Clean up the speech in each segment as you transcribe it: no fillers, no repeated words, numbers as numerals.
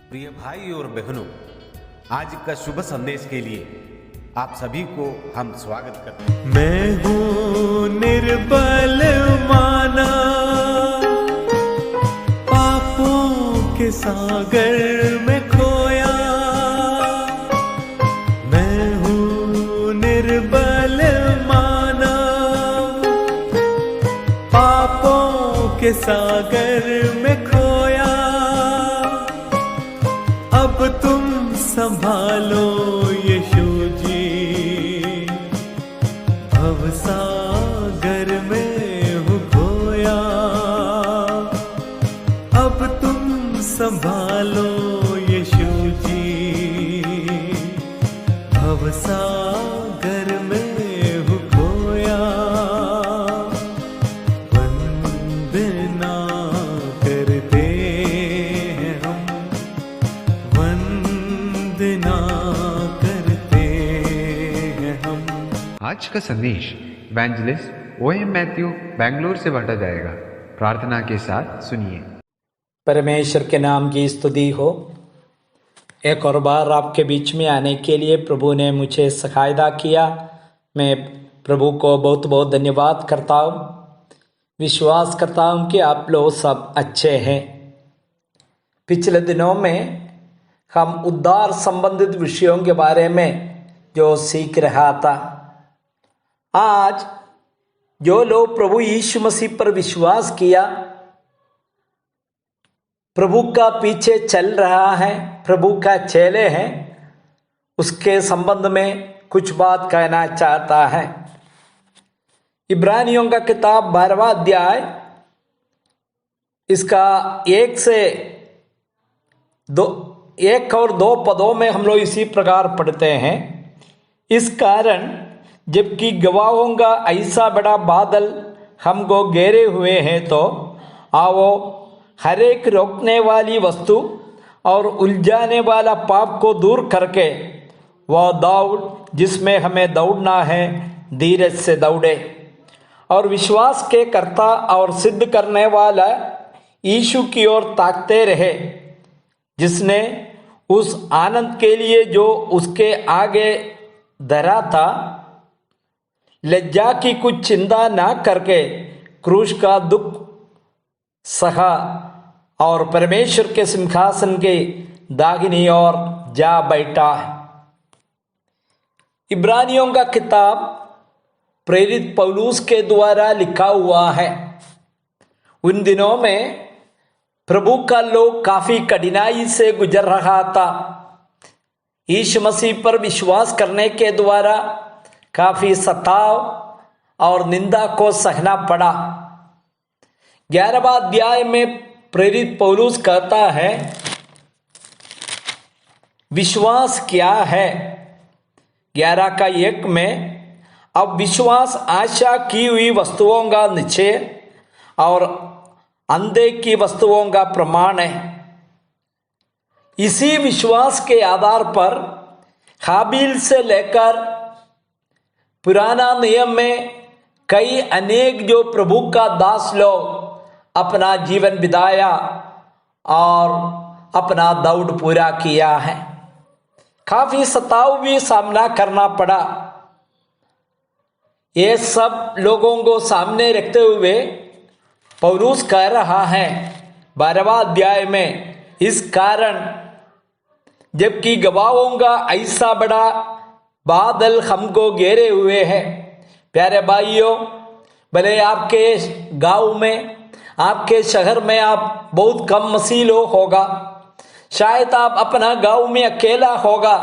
प्रिय भाई और बहनों, आज का शुभ संदेश के लिए आप सभी को हम स्वागत करते हैं। मैं हूँ निर्बल माना, पापों के सागर में खोया। मैं हूँ निर्बल माना, पापों के सागर में खोया। अब तुम संभालो यीशु जी, भवसागर में हूँ खोया। अब तुम संभालो यीशु जी, भवसागर में हूँ खोया। वंदना करते हैं हम, वंदना करते हैं हम। आज का संदेश इवेंजलिस्ट ओएम मैथ्यू बेंगलोर से बांटा जाएगा। प्रार्थना के साथ सुनिए। परमेश्वर के नाम की स्तुति हो। एक और बार आपके बीच में आने के लिए प्रभु ने मुझे सहायता किया। मैं प्रभु को बहुत बहुत धन्यवाद करता हूँ। विश्वास करता हूँ कि आप लोग सब अच्छे हैं। पिछले दिनों में हम उद्धार संबंधित विषयों के बारे में जो सीख रहा था, आज जो लोग प्रभु यीशु मसीह पर विश्वास किया, प्रभु का पीछे चल रहा है, प्रभु का चेले हैं, उसके संबंध में कुछ बात कहना चाहता है। इब्रानियों का किताब 12वां अध्याय, इसका 1 और 2 पदों में हम लोग इसी प्रकार पढ़ते हैं। इस कारण जबकि गवाहों का ऐसा बड़ा बादल हमको घेरे हुए हैं, तो आओ हर एक रोकने वाली वस्तु और उलझाने वाला पाप को दूर करके वह दौड़ जिसमें हमें दौड़ना है, धीरज से दौड़े और विश्वास के कर्ता और सिद्ध करने वाला यीशु की ओर ताकते रहे, जिसने उस आनंद के लिए जो उसके आगे धरा था, लज्जा की कुछ चिंता ना करके क्रूस का दुख सहा और परमेश्वर के सिंहासन के दाहिनी ओर जा बैठा है। इब्रानियों का किताब प्रेरित पौलुस के द्वारा लिखा हुआ है। उन दिनों में प्रभु का लोग काफी कठिनाई से गुजर रहा था। यीशु मसीह पर विश्वास करने के द्वारा काफी सताव और निंदा को सहना पड़ा। 11वां अध्याय में प्रेरित पौलुस कहता है, विश्वास क्या है। 11:1 में, अब विश्वास आशा की हुई वस्तुओं का निश्चय और अंधे की वस्तुओं का प्रमाण है। इसी विश्वास के आधार पर हाबिल से लेकर पुराना नियम में कई अनेक जो प्रभु का दास लोग अपना जीवन बिताया और अपना दौड़ पूरा किया है। काफी सताव भी सामना करना पड़ा। ये सब लोगों को सामने रखते हुए पौलुस कह रहा है 12वां अध्याय में, इस कारण जबकि गवाहों का ऐसा बड़ा बादल हमको घेरे हुए हैं। प्यारे भाइयों, भले आपके गांव में, आपके शहर में आप बहुत कम मसीह लोग होगा, शायद आप अपना गांव में अकेला होगा,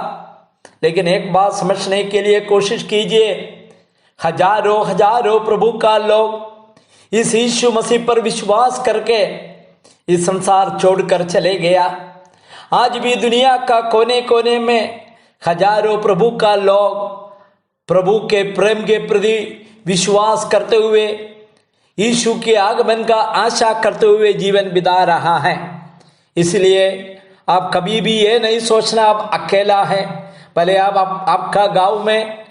लेकिन एक बात समझने के लिए कोशिश कीजिए, हजारों प्रभु का लोग इस यीशु मसीह पर विश्वास करके इस संसार छोड़कर चले गया। आज भी दुनिया का कोने कोने में हजारों प्रभु का लोग प्रभु के प्रेम के प्रति विश्वास करते हुए, यीशु के आगमन का आशा करते हुए जीवन बिता रहा है। इसलिए आप कभी भी ये नहीं सोचना आप अकेला है। भले आप आपका गांव में,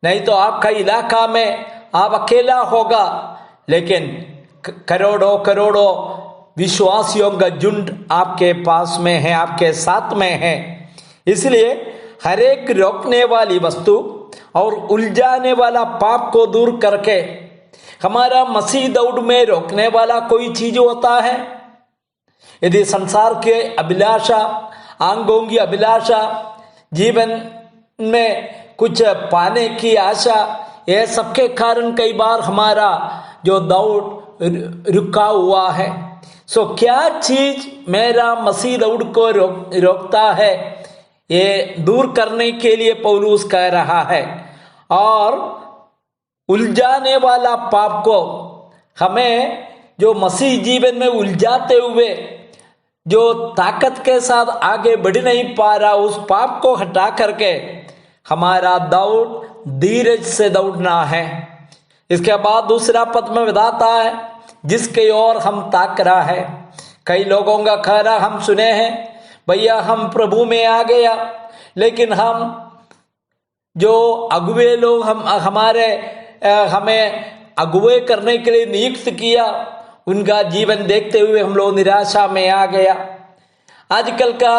नहीं तो आपका इलाका में आप अकेला होगा, लेकिन करोड़ों विश्वासियों का झुंड आपके पास में है, आपके साथ में है। इसलिए हर एक रोकने वाली वस्तु और उलझाने वाला पाप को दूर करके हमारा मसीह दौड़ में रोकने वाला कोई चीज होता है। यदि संसार के अभिलाषा, आंगों की अभिलाषा, जीवन में कुछ पाने की आशा, यह सबके कारण कई बार हमारा जो दौड़ रुका हुआ है। सो क्या चीज मेरा मसीह दौड़ को रोकता है, ये दूर करने के लिए पौलुस कह रहा है। और उलझाने वाला पाप को, हमें जो मसीह जीवन में उलझाते हुए जो ताकत के साथ आगे बढ़ नहीं पा रहा, उस पाप को हटा करके हमारा दौड़ धीरज से दौड़ना है। इसके बाद दूसरा पद में बताता है जिसके ओर हम ताक रहा है। कई लोगों का कहना हम सुने हैं, भैया हम प्रभु में आ गया, लेकिन हम जो अगुवे लोग हमें अगुवे करने के लिए नियुक्त किया, उनका जीवन देखते हुए हम लोग निराशा में आ गया। आजकल का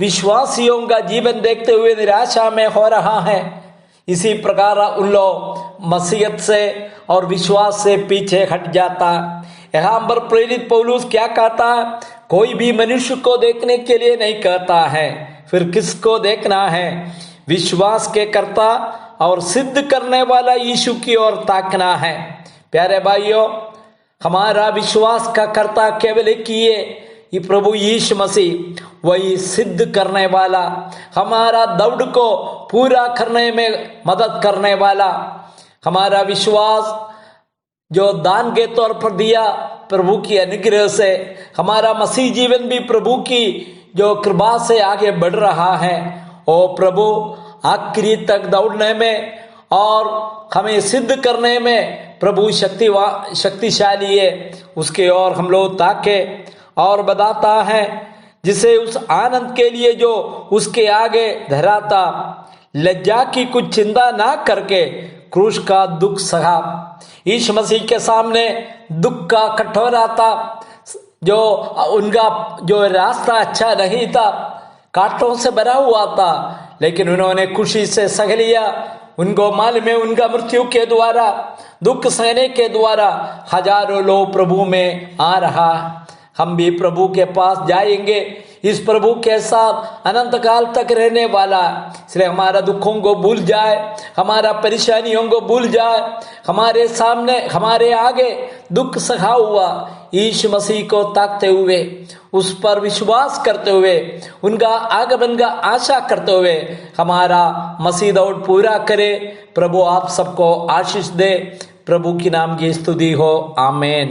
विश्वासियों का जीवन देखते हुए निराशा में हो रहा है। इसी प्रकार उन लोग मसीहत से और विश्वास से पीछे हट जाता। यहाँ पर प्रेरित पौलुस क्या कहता है, कोई भी मनुष्य को देखने के लिए नहीं कहता है, फिर किसको देखना है? विश्वास के कर्ता और सिद्ध करने वाला यीशु की ओर ताकना है। प्यारे भाइयों, हमारा विश्वास का कर्ता केवल एक ही है, ये प्रभु यीशु मसीह, वही सिद्ध करने वाला, हमारा दौड़ को पूरा करने में मदद करने वाला। हमारा विश्वास जो दान के तौर पर दिया प्रभु की अनुग्रह से, हमारा मसीह जीवन भी प्रभु की जो कृपा से आगे बढ़ रहा है। ओ प्रभु आखिरी तक दौड़ने में और हमें सिद्ध करने में प्रभु शक्तिशाली है, उसके ओर हम लोग ताके। और बताता है जिसे उस आनंद के लिए जो उसके आगे धराता, लज्जा की कुछ चिंता ना करके क्रूस का दुख सहा। यीशु मसीह के सामने दुख का कटोरा था, जो उनका जो रास्ता अच्छा नहीं था, कांटों से भरा हुआ था, लेकिन उन्होंने खुशी से सह लिया। उनको मालूम है उनका मृत्यु के द्वारा, दुख सहने के द्वारा हजारों लोग प्रभु में आ रहा। हम भी प्रभु के पास जाएंगे, इस प्रभु के साथ अनंत काल तक रहने वाला। इसलिए हमारा दुखों को भूल जाए, हमारा परेशानियों को भूल जाए, हमारे सामने हमारे आगे दुख सहा हुआ यीशु मसीह को ताकते हुए, उस पर विश्वास करते हुए, उनका आगमन का आशा करते हुए हमारा मसीह दौड़ पूरा करे। प्रभु आप सबको आशीष दे। प्रभु की नाम की स्तुति हो। आमीन।